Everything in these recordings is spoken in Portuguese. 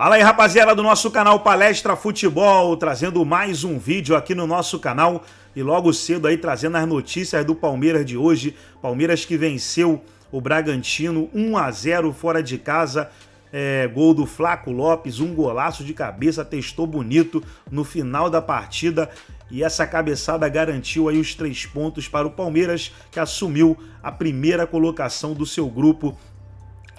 Fala aí, rapaziada do nosso canal Palestra Futebol, trazendo mais um vídeo aqui no nosso canal e logo cedo aí trazendo as notícias do Palmeiras de hoje. Palmeiras que venceu o Bragantino 1-0 fora de casa, gol do Flaco Lopes, um golaço de cabeça, testou bonito no final da partida e essa cabeçada garantiu aí os 3 pontos para o Palmeiras, que assumiu a primeira colocação do seu grupo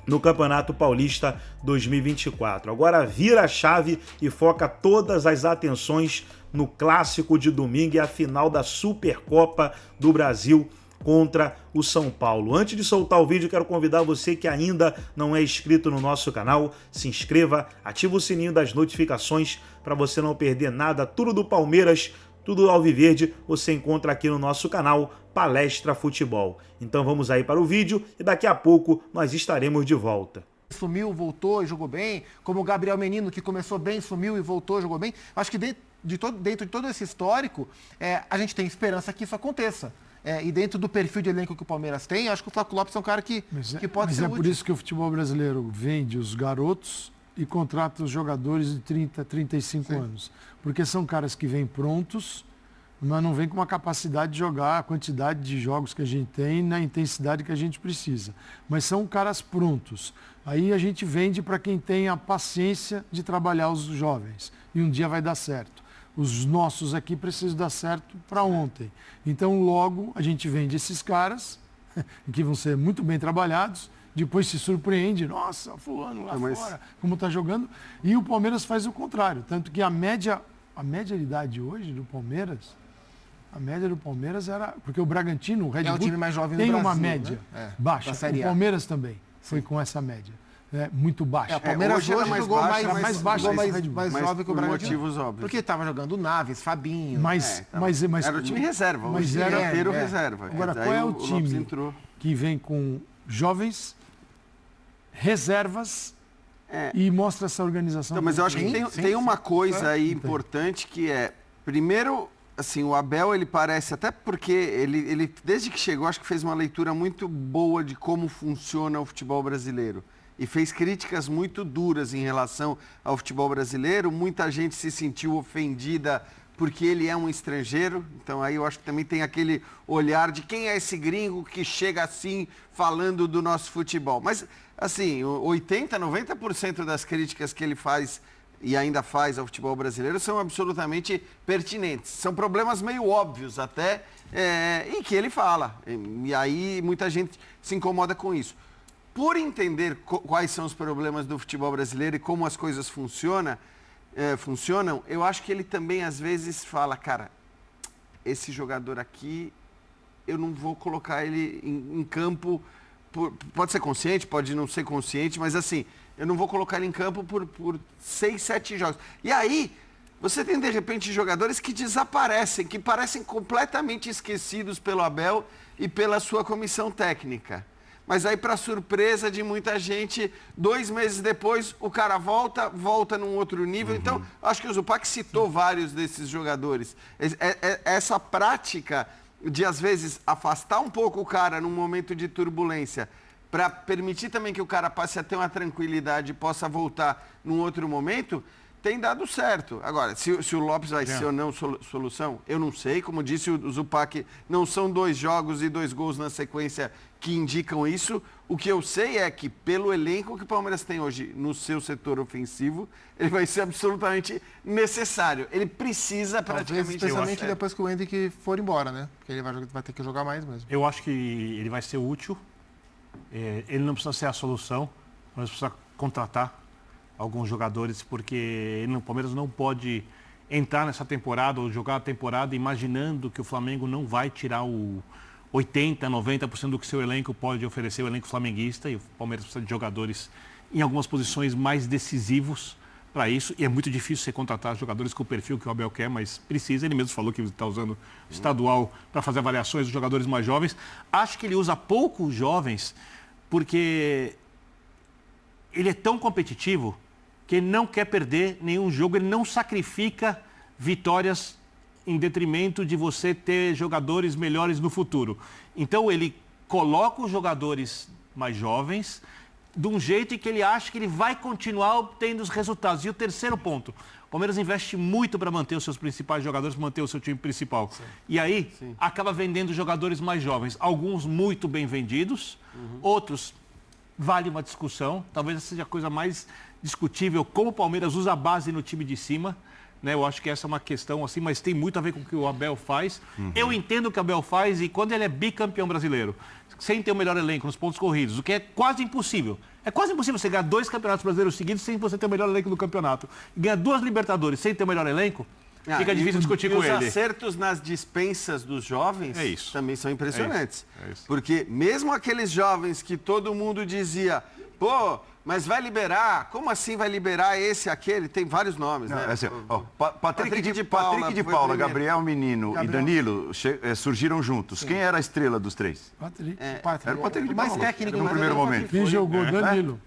no Campeonato Paulista 2024. Agora vira a chave e foca todas as atenções no clássico de domingo e a final da Supercopa do Brasil contra o São Paulo. Antes de soltar o vídeo, quero convidar você que ainda não é inscrito no nosso canal, se inscreva, ativa o sininho das notificações para você não perder nada, tudo do Palmeiras, tudo alviverde, você encontra aqui no nosso canal Palestra Futebol. Então vamos aí para o vídeo e daqui a pouco nós estaremos de volta. Sumiu, voltou e jogou bem, como o Gabriel Menino, que começou bem, sumiu e voltou e jogou bem. Acho que dentro de todo esse histórico, a gente tem esperança que isso aconteça. E dentro do perfil de elenco que o Palmeiras tem, acho que o Flaco Lopes é um cara que pode ser útil. Mas é por isso que o futebol brasileiro vende os garotos e contrata os jogadores de 30, 35 anos. Porque são caras que vêm prontos, mas não vêm com uma capacidade de jogar a quantidade de jogos que a gente tem na intensidade que a gente precisa. Mas são caras prontos. Aí a gente vende para quem tem a paciência de trabalhar os jovens. E um dia vai dar certo. Os nossos aqui precisam dar certo para ontem. Então logo a gente vende esses caras, que vão ser muito bem trabalhados, depois se surpreende, nossa, fulano lá fora, como está jogando. E o Palmeiras faz o contrário. Tanto que a média de idade hoje do Palmeiras, a média do Palmeiras era... Porque o Bragantino, o Red Bull, time mais jovem tem do Brasil, uma média baixa. O Palmeiras também foi com essa média. Muito baixa. O Palmeiras hoje jogou mais jovem que o Bragantino. Motivos óbvios. Porque estava jogando Naves, Fabinho. Mas era o time reserva. Mas era inteiro reserva. Agora, qual é o time que vem com jovens, reservas e mostra essa organização? Então, mas eu acho que tem uma coisa aí importante que é, primeiro, assim, o Abel, ele parece, até porque ele desde que chegou, acho que fez uma leitura muito boa de como funciona o futebol brasileiro. E fez críticas muito duras em relação ao futebol brasileiro. Muita gente se sentiu ofendida porque ele é um estrangeiro. Então aí eu acho que também tem aquele olhar de quem é esse gringo que chega assim falando do nosso futebol. Mas, assim, 80%, 90% das críticas que ele faz e ainda faz ao futebol brasileiro são absolutamente pertinentes. São problemas meio óbvios até, e que ele fala. E aí muita gente se incomoda com isso. Por entender quais são os problemas do futebol brasileiro e como as coisas funcionam, eu acho que ele também às vezes fala, cara, esse jogador aqui, eu não vou colocar ele em campo, pode ser consciente, pode não ser consciente, mas assim, eu não vou colocar ele em campo por 6, 7 jogos. E aí, você tem de repente jogadores que desaparecem, que parecem completamente esquecidos pelo Abel e pela sua comissão técnica. Mas aí, para surpresa de muita gente, 2 meses depois, o cara volta num outro nível. Então, acho que o Zupac citou vários desses jogadores. Essa prática de, às vezes, afastar um pouco o cara num momento de turbulência, para permitir também que o cara passe a ter uma tranquilidade e possa voltar num outro momento, tem dado certo. Agora, se o Lopes vai ser ou não solução, eu não sei. Como disse o Zupac, não são 2 jogos e 2 gols na sequência que indicam isso. O que eu sei é que, pelo elenco que o Palmeiras tem hoje no seu setor ofensivo, ele vai ser absolutamente necessário. Ele precisa praticamente... Especialmente depois que o Henrique for embora, né? Porque ele vai ter que jogar mais mesmo. Eu acho que ele vai ser útil. Ele não precisa ser a solução, mas precisa contratar alguns jogadores, porque o Palmeiras não pode entrar nessa temporada ou jogar a temporada imaginando que o Flamengo não vai tirar o 80%, 90% do que seu elenco pode oferecer, o elenco flamenguista, e o Palmeiras precisa de jogadores em algumas posições mais decisivos para isso, e é muito difícil você contratar jogadores com o perfil que o Abel quer, mas precisa. Ele mesmo falou que está usando o estadual para fazer avaliações dos jogadores mais jovens. Acho que ele usa pouco os jovens porque ele é tão competitivo que ele não quer perder nenhum jogo, ele não sacrifica vitórias em detrimento de você ter jogadores melhores no futuro. Então ele coloca os jogadores mais jovens, de um jeito em que ele acha que ele vai continuar obtendo os resultados. E o terceiro ponto, o Palmeiras investe muito para manter os seus principais jogadores, manter o seu time principal. Sim. E aí, acaba vendendo jogadores mais jovens. Alguns muito bem vendidos, outros vale uma discussão. Talvez essa seja a coisa mais discutível, como o Palmeiras usa a base no time de cima. Né, eu acho que essa é uma questão assim, mas tem muito a ver com o que o Abel faz. Eu entendo o que o Abel faz e quando ele é bicampeão brasileiro, sem ter o melhor elenco nos pontos corridos, o que é quase impossível. É quase impossível você ganhar 2 campeonatos brasileiros seguidos sem você ter o melhor elenco do campeonato. Ganhar 2 Libertadores sem ter o melhor elenco, fica difícil discutir com ele. Os acertos nas dispensas dos jovens também são impressionantes. É isso. Porque mesmo aqueles jovens que todo mundo dizia, pô, mas vai liberar, como assim vai liberar esse, aquele? Tem vários nomes, né? Assim, Patrick de Paula, Gabriel Menino e Danilo surgiram juntos. Quem era a estrela dos 3? Patrick. Era o Patrick de mais Paula. técnico no primeiro momento. Quem jogou? Danilo.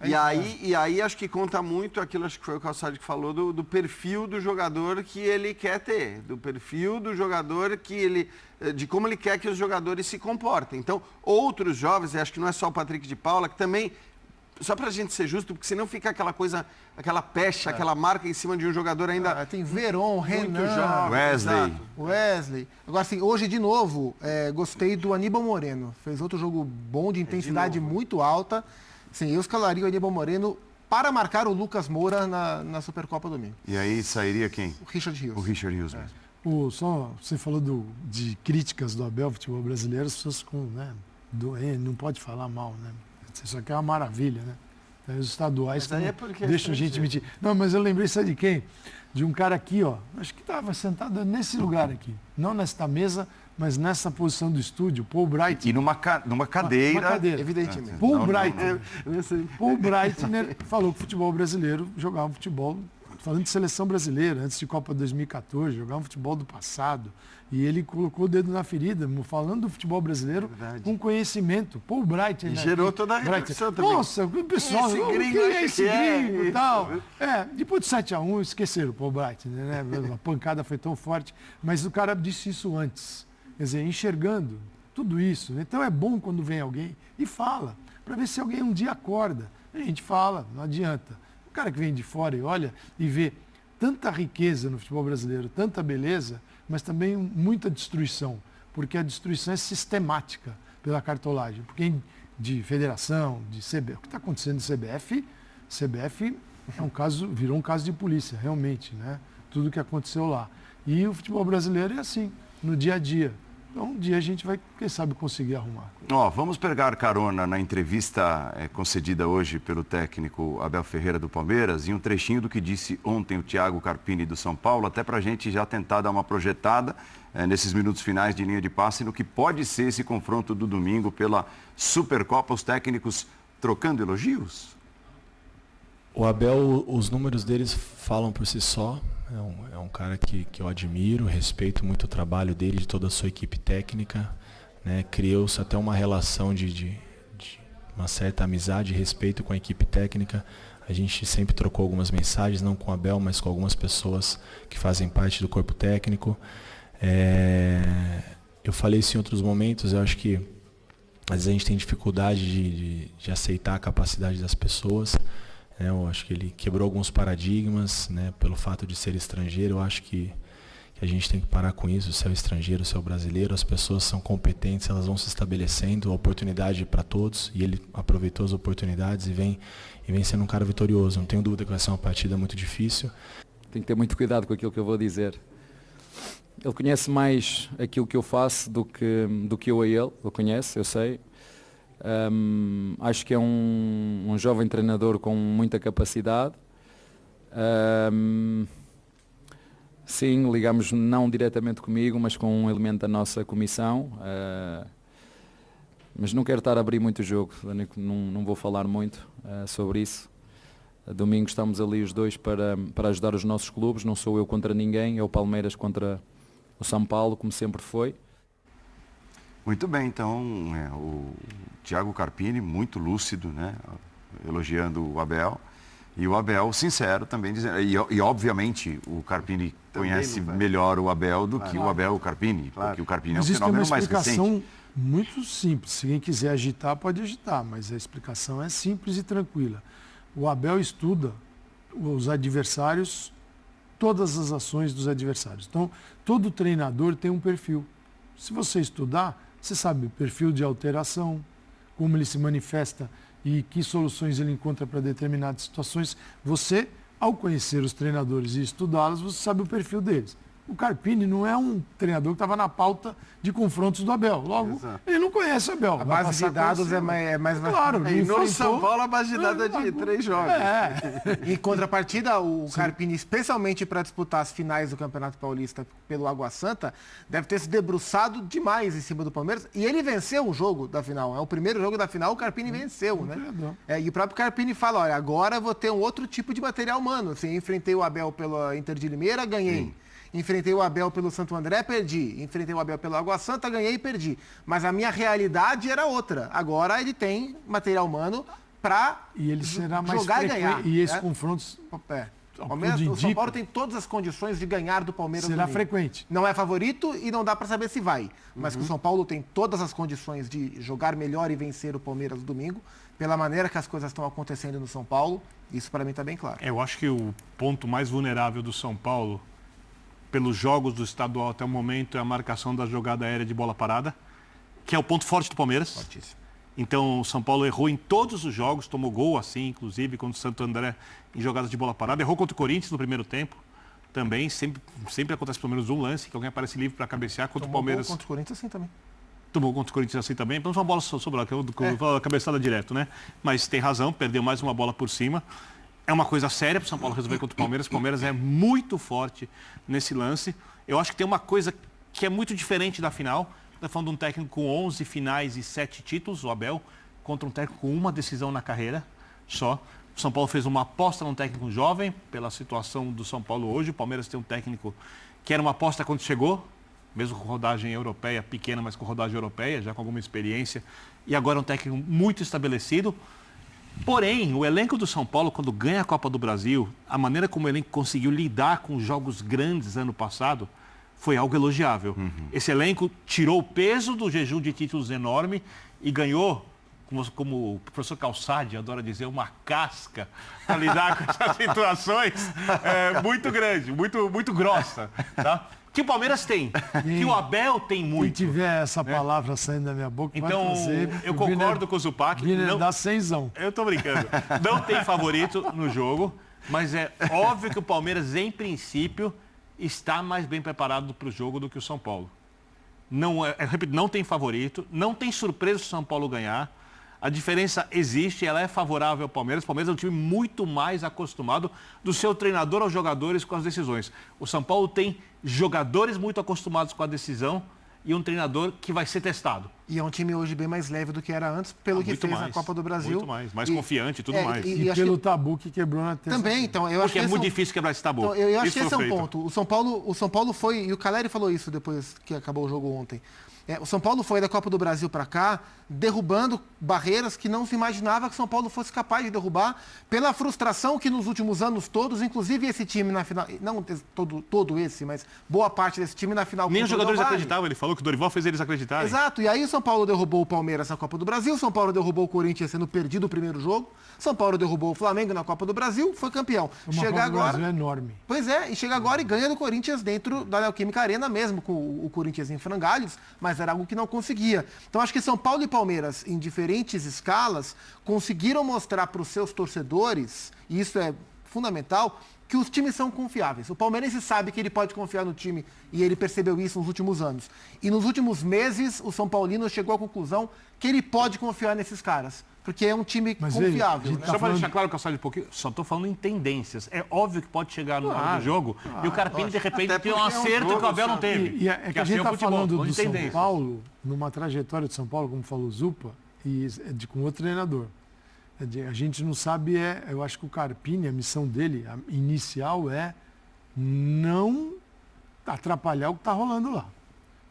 E aí acho que conta muito aquilo, acho que foi o Calçado que falou, do perfil do jogador que ele quer ter, do perfil do jogador que ele, de como ele quer que os jogadores se comportem. Então, outros jovens, acho que não é só o Patrick de Paula, que também, só pra gente ser justo, porque senão fica aquela coisa, aquela pecha, aquela marca em cima de um jogador ainda... tem Veron, Renan, jovem, Wesley. Agora, assim, hoje, de novo, gostei do Aníbal Moreno. Fez outro jogo bom, de intensidade muito alta. Sim, eu escalaria o Aníbal Moreno para marcar o Lucas Moura na Supercopa domingo. E aí sairia quem? O Richard Rios. O Richard Rios mesmo. Só você falou de críticas do Abel futebol brasileiro, as pessoas não pode falar mal, né? Isso aqui é uma maravilha, né? Os estaduais deixam a gente mentir. Não, mas eu lembrei, sabe de quem? De um cara aqui, ó. Acho que estava sentado nesse lugar aqui. Não nesta mesa, mas nessa posição do estúdio, Paul Bright. E numa cadeira. Uma cadeira. Evidentemente. Paul Breitner falou que o futebol brasileiro jogava futebol, falando de seleção brasileira, antes de Copa 2014, jogava futebol do passado. E ele colocou o dedo na ferida, falando do futebol brasileiro com conhecimento. Paul Breitner. E gerou toda a repercussão também. Nossa, o pessoal, esse gringo e tal. Depois do 7-1, esqueceram o Paul Breitner, né? A pancada foi tão forte. Mas o cara disse isso antes. Quer dizer, enxergando tudo isso. Então é bom quando vem alguém e fala, para ver se alguém um dia acorda. A gente fala, não adianta. O cara que vem de fora e olha e vê tanta riqueza no futebol brasileiro, tanta beleza, mas também muita destruição, porque a destruição é sistemática pela cartolagem. Porque de federação, de CBF, o que está acontecendo no CBF é virou um caso de polícia, realmente, né? Tudo que aconteceu lá. E o futebol brasileiro é assim, no dia a dia. Então, um dia a gente vai, quem sabe, conseguir arrumar. Vamos pegar carona na entrevista concedida hoje pelo técnico Abel Ferreira do Palmeiras e um trechinho do que disse ontem o Thiago Carpini do São Paulo, até para a gente já tentar dar uma projetada nesses minutos finais de linha de passe no que pode ser esse confronto do domingo pela Supercopa, os técnicos trocando elogios? O Abel, os números deles falam por si só. É um cara que eu admiro, respeito muito o trabalho dele, de toda a sua equipe técnica. Né? Criou-se até uma relação de uma certa amizade e respeito com a equipe técnica. A gente sempre trocou algumas mensagens, não com o Abel, mas com algumas pessoas que fazem parte do corpo técnico. Eu falei isso em outros momentos, eu acho que às vezes a gente tem dificuldade de aceitar a capacidade das pessoas. Eu acho que ele quebrou alguns paradigmas, né, pelo fato de ser estrangeiro. Eu acho que a gente tem que parar com isso, se é o estrangeiro, se é o brasileiro. As pessoas são competentes, elas vão se estabelecendo, oportunidade para todos. E ele aproveitou as oportunidades e vem sendo um cara vitorioso. Não tenho dúvida que vai ser uma partida muito difícil. Tenho que ter muito cuidado com aquilo que eu vou dizer. Ele conhece mais aquilo que eu faço do que eu a ele. Ele conhece, eu sei. Acho que é um jovem treinador com muita capacidade. Sim, ligamos não diretamente comigo, mas com um elemento da nossa comissão. Mas não quero estar a abrir muito o jogo, não vou falar muito sobre isso. Domingo estamos ali os dois para ajudar os nossos clubes, não sou eu contra ninguém, é o Palmeiras contra o São Paulo, como sempre foi. Muito bem, então o Thiago Carpini, muito lúcido, né? Elogiando o Abel. E o Abel, sincero, também dizendo. E obviamente, o Carpini Também conhece não vai. melhor o Abel do que o Abel o Carpini. Porque o Carpini é um Mas isso tem uma fenômeno mais recente. explicação muito simples. Se quem quiser agitar, pode agitar, mas a explicação é simples e tranquila. O Abel estuda os adversários, todas as ações dos adversários. Então, todo treinador tem um perfil. Se você estudar, você sabe o perfil de alteração, como ele se manifesta e que soluções ele encontra para determinadas situações. Você, ao conhecer os treinadores e estudá-los, você sabe o perfil deles. O Carpini não é um treinador que estava na pauta de confrontos do Abel. Logo, ele não conhece o Abel. A base de dados é mais... Claro, E no enfrentou- São Paulo a base de dados é de 3 jogos. Em contrapartida, o Carpini, especialmente para disputar as finais do Campeonato Paulista pelo Água Santa, deve ter se debruçado demais em cima do Palmeiras. E ele venceu o jogo da final. É o primeiro jogo da final, o Carpini venceu, né? E o próprio Carpini fala, olha, agora eu vou ter um outro tipo de material humano. Assim, enfrentei o Abel pela Inter de Limeira, ganhei. Enfrentei o Abel pelo Santo André, perdi. Enfrentei o Abel pelo Água Santa, ganhei e perdi. Mas a minha realidade era outra. Agora ele tem material humano para E ele será mais jogar e frequente. ganhar. E esses né? confrontos O Palmeiras, tudo o São indica. Paulo tem todas as condições de ganhar do Palmeiras será domingo. frequente. Não é favorito e não dá para saber se vai. Mas que o São Paulo tem todas as condições de jogar melhor e vencer o Palmeiras domingo, pela maneira que as coisas estão acontecendo no São Paulo, isso para mim está bem claro. Eu acho que o ponto mais vulnerável do São Paulo, pelos jogos do estadual até o momento, é a marcação da jogada aérea de bola parada, que é o ponto forte do Palmeiras. Fortíssimo. Então, o São Paulo errou em todos os jogos, tomou gol assim, inclusive contra o Santo André em jogadas de bola parada. Errou contra o Corinthians no primeiro tempo. Também, sempre acontece pelo menos um lance, que alguém aparece livre para cabecear contra o Palmeiras. Contra o Corinthians assim também. Tomou contra o Corinthians assim também. Não foi uma bola sobrou, que eu falo cabeçada direto, né? Mas tem razão, perdeu mais uma bola por cima. É uma coisa séria para o São Paulo resolver contra o Palmeiras. O Palmeiras é muito forte nesse lance. Eu acho que tem uma coisa que é muito diferente da final. Está falando de um técnico com 11 finais e 7 títulos, o Abel, contra um técnico com uma decisão na carreira só. O São Paulo fez uma aposta num técnico jovem, pela situação do São Paulo hoje. O Palmeiras tem um técnico que era uma aposta quando chegou, mesmo com rodagem europeia, pequena, mas com rodagem europeia, já com alguma experiência. E agora é um técnico muito estabelecido. Porém, o elenco do São Paulo, quando ganha a Copa do Brasil, a maneira como o elenco conseguiu lidar com os jogos grandes ano passado, foi algo elogiável. Esse elenco tirou o peso do jejum de títulos enorme e ganhou, como o professor Calçade adora dizer, uma casca para lidar com essas situações muito grande, muito grossa. Tá? Que o Palmeiras tem, que o Abel tem Quem muito. tiver essa palavra saindo da minha boca, Então, vai fazer. eu concordo com o Zupac. Não dá cenzão. Eu tô brincando. Não tem favorito no jogo, mas é óbvio que o Palmeiras, em princípio, está mais bem preparado para o jogo do que o São Paulo. Não, eu repito, não tem favorito, não tem surpresa se o São Paulo ganhar. A diferença existe, ela é favorável ao Palmeiras. O Palmeiras é um time muito mais acostumado do seu treinador aos jogadores com as decisões. O São Paulo tem jogadores muito acostumados com a decisão e um treinador que vai ser testado. E é um time hoje bem mais leve do que era antes, pelo que fez na Copa do Brasil. Muito mais confiante e tudo mais. E acho pelo que... tabu que quebrou na terça. Também, então, eu acho Porque que é muito difícil quebrar esse tabu. Então, eu acho que Isso esse é foi um feito. ponto. O São Paulo foi, e o Caleri falou isso depois que acabou o jogo ontem. O São Paulo foi da Copa do Brasil para cá, derrubando barreiras que não se imaginava que o São Paulo fosse capaz de derrubar, pela frustração que nos últimos anos todos, inclusive esse time na final, não todo esse, mas boa parte desse time na final. Nem os contra o jogadores Del Valle. acreditavam, ele falou que o Dorival fez eles acreditarem. Exato, e aí o São Paulo derrubou o Palmeiras na Copa do Brasil, o São Paulo derrubou o Corinthians sendo perdido o primeiro jogo, São Paulo derrubou o Flamengo na Copa do Brasil, foi campeão. Uma Chega Copa do agora, Brasil é enorme. pois é, e chega agora e ganha do Corinthians dentro da Neoquímica Arena mesmo, com o Corinthians em frangalhos, mas era algo que não conseguia. Então acho que São Paulo e Palmeiras, em diferentes escalas, conseguiram mostrar para os seus torcedores, e isso é fundamental, que os times são confiáveis. O palmeirense sabe que ele pode confiar no time e ele percebeu isso nos últimos anos. E nos últimos meses, o São Paulino chegou à conclusão que ele pode confiar nesses caras, porque é um time Mas confiável. veja, né? Só para falando- deixar claro que eu saio um pouquinho, só estou falando em tendências. É óbvio que pode chegar no hora do jogo e o Carpini, de repente, Até tem um porque é um acerto jogo, que o Abel não sabe? teve. E é que a assim gente o está futebol, falando falando do de São tendências. Paulo, numa trajetória de São Paulo, como falou o Zupa, e com outro treinador. A gente não sabe, eu acho que o Carpini, a missão dele, a inicial é não atrapalhar o que está rolando lá.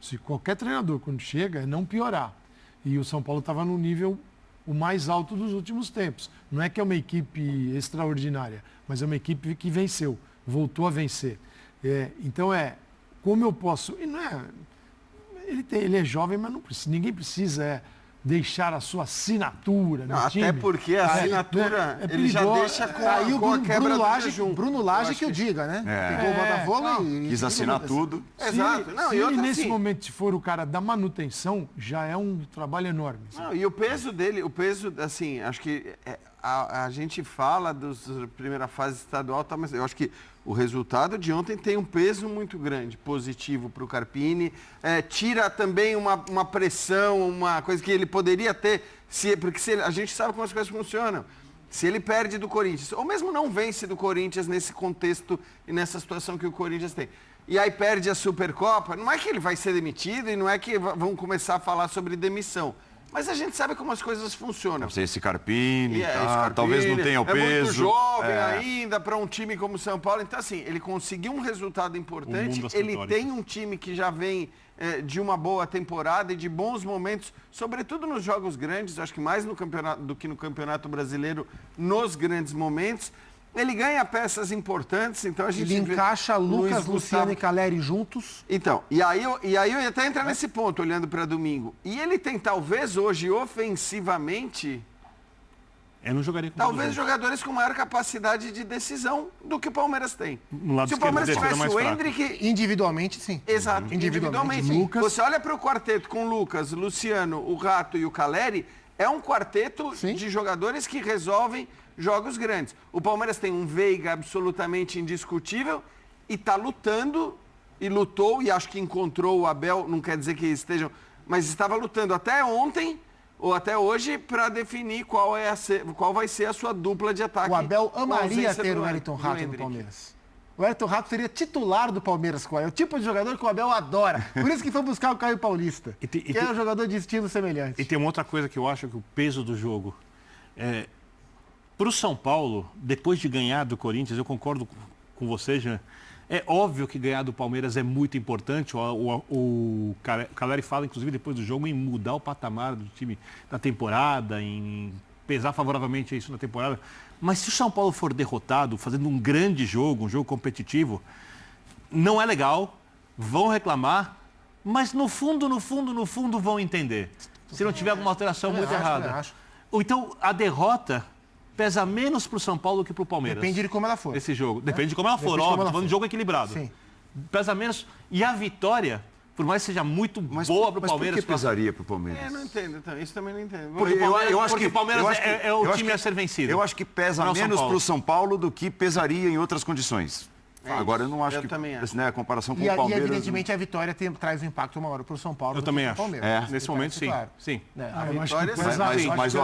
Se qualquer treinador, quando chega, é não piorar. E o São Paulo estava num nível o mais alto dos últimos tempos. Não é que é uma equipe extraordinária, mas é uma equipe que venceu, voltou a vencer. Então como eu posso... E não é, ele é jovem, mas não precisa, ninguém precisa deixar a sua assinatura no time. Até porque a assinatura, ele já deixa com a quebra do jejum. Bruno Lage que eu diga, né? Pegou o Botafogo e... Quis assinar tudo. Exato. Se ele nesse momento for o cara da manutenção, já é um trabalho enorme. Não, e o peso dele, assim, acho que a gente fala da primeira fase estadual, mas eu acho que o resultado de ontem tem um peso muito grande, positivo para o Carpini. Tira também uma pressão, uma coisa que ele poderia ter, porque a gente sabe como as coisas funcionam. Se ele perde do Corinthians, ou mesmo não vence do Corinthians nesse contexto e nessa situação que o Corinthians tem, e aí perde a Supercopa, não é que ele vai ser demitido e não é que vão começar a falar sobre demissão. Mas a gente sabe como as coisas funcionam. Esse Carpini, talvez não tenha o peso. É muito jovem ainda para um time como o São Paulo. Então, assim, ele conseguiu um resultado importante. Ele tem um time que já vem de uma boa temporada e de bons momentos, sobretudo nos jogos grandes, acho que mais no campeonato do que no Campeonato Brasileiro, nos grandes momentos. Ele ganha peças importantes, então a gente... Ele encaixa Lucas, Luciano e Caleri juntos. Então, e aí eu ia até entrar nesse ponto, olhando para domingo. E ele tem, talvez, hoje, ofensivamente... Eu não jogaria com talvez jogadores com maior capacidade de decisão do que o Palmeiras tem. Se o Palmeiras tivesse o Endrick... Individualmente, sim. Exato, individualmente. Lucas... Você olha para o quarteto com Lucas, Luciano, o Rato e o Caleri, é um quarteto de jogadores que resolvem jogos grandes. O Palmeiras tem um Veiga absolutamente indiscutível e está lutando, e lutou, e acho que encontrou o Abel, não quer dizer que estejam, mas estava lutando até ontem, ou até hoje, para definir qual vai ser a sua dupla de ataque. O Abel amaria ter o Wellington Rato no Palmeiras. O Wellington Rato seria titular do Palmeiras. É o tipo de jogador que o Abel adora. Por isso que foi buscar o Caio Paulista, que é um jogador de estilo semelhante. E tem uma outra coisa que eu acho que o peso do jogo para o São Paulo, depois de ganhar do Corinthians, eu concordo com você, Jean, é óbvio que ganhar do Palmeiras é muito importante. O Caleri fala, inclusive, depois do jogo, em mudar o patamar do time da temporada, em pesar favoravelmente isso na temporada. Mas se o São Paulo for derrotado, fazendo um grande jogo, um jogo competitivo, não é legal, vão reclamar, mas no fundo vão entender. Se não tiver alguma alteração muito errada. Ou então a derrota pesa menos para o São Paulo do que para o Palmeiras. Depende de como ela for. Esse jogo. Depende de como ela for, óbvio. Falando de jogo equilibrado. Sim. Pesa menos. E a vitória, por mais que seja muito boa para o Palmeiras... Mas por que pesaria para o Palmeiras? Não entendo. Então, isso também não entendo. Porque o Palmeiras é o time a ser vencido. Eu acho que pesa menos para o São Paulo do que pesaria em outras condições. Agora, eu não acho que a comparação com o Palmeiras... E, evidentemente, a vitória traz um impacto maior para o São Paulo. Eu também acho. Nesse momento, sim. Claro. Sim. A vitória, mas o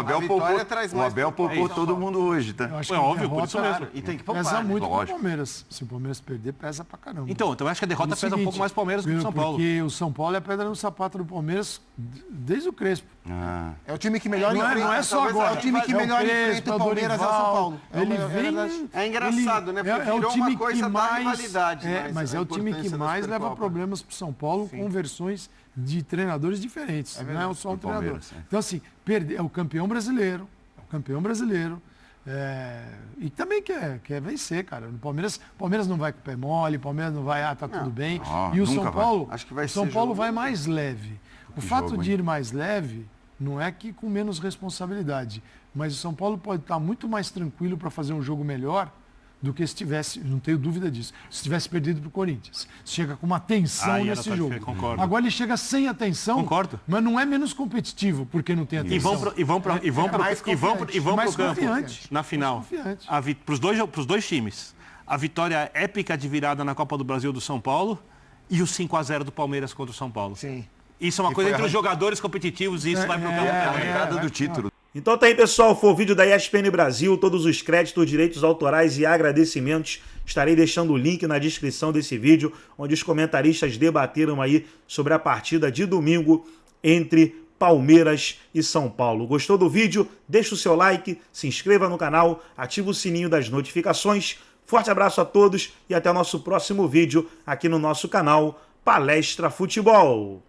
Abel poupou todo mundo hoje, tá? É óbvio, por isso mesmo. E tem que poupar. Pesa muito para o Palmeiras. Se o Palmeiras perder, pesa pra caramba. Então eu acho que a derrota pesa um pouco mais para o Palmeiras do que o São Paulo. Porque o São Paulo é pedra no sapato do Palmeiras desde o Crespo. É o time que melhor enfrenta. Não é só agora. É o time que melhor enfrenta o Palmeiras, é o São Paulo. Ele vem... É engraçado, né? Porque virou uma coisa da rivalidade. Mas é o time que mais leva problemas para o São Paulo com versões de treinadores diferentes. Não é só um treinador. Então, assim, é o campeão brasileiro. E também quer vencer, cara. O Palmeiras não vai com o pé mole, o Palmeiras não vai, tá tudo bem. E o São Paulo, vai mais leve. O fato de ir mais leve não é que com menos responsabilidade, mas o São Paulo pode estar muito mais tranquilo para fazer um jogo melhor do que se tivesse, não tenho dúvida disso, se tivesse perdido para o Corinthians. Chega com uma tensão nesse jogo. Concordo. Agora ele chega sem a tensão, mas não é menos competitivo porque não tem a tensão. E vão para o campo na final. Para os dois times. A vitória épica de virada na Copa do Brasil do São Paulo e o 5-0 do Palmeiras contra o São Paulo. Sim. Isso é uma coisa entre os jogadores competitivos e isso vai para o campo. É a virada do título. Então tá aí, pessoal, foi o vídeo da ESPN Brasil, todos os créditos, direitos autorais e agradecimentos. Estarei deixando o link na descrição desse vídeo, onde os comentaristas debateram aí sobre a partida de domingo entre Palmeiras e São Paulo. Gostou do vídeo? Deixa o seu like, se inscreva no canal, ativa o sininho das notificações. Forte abraço a todos e até o nosso próximo vídeo aqui no nosso canal Palestra Futebol.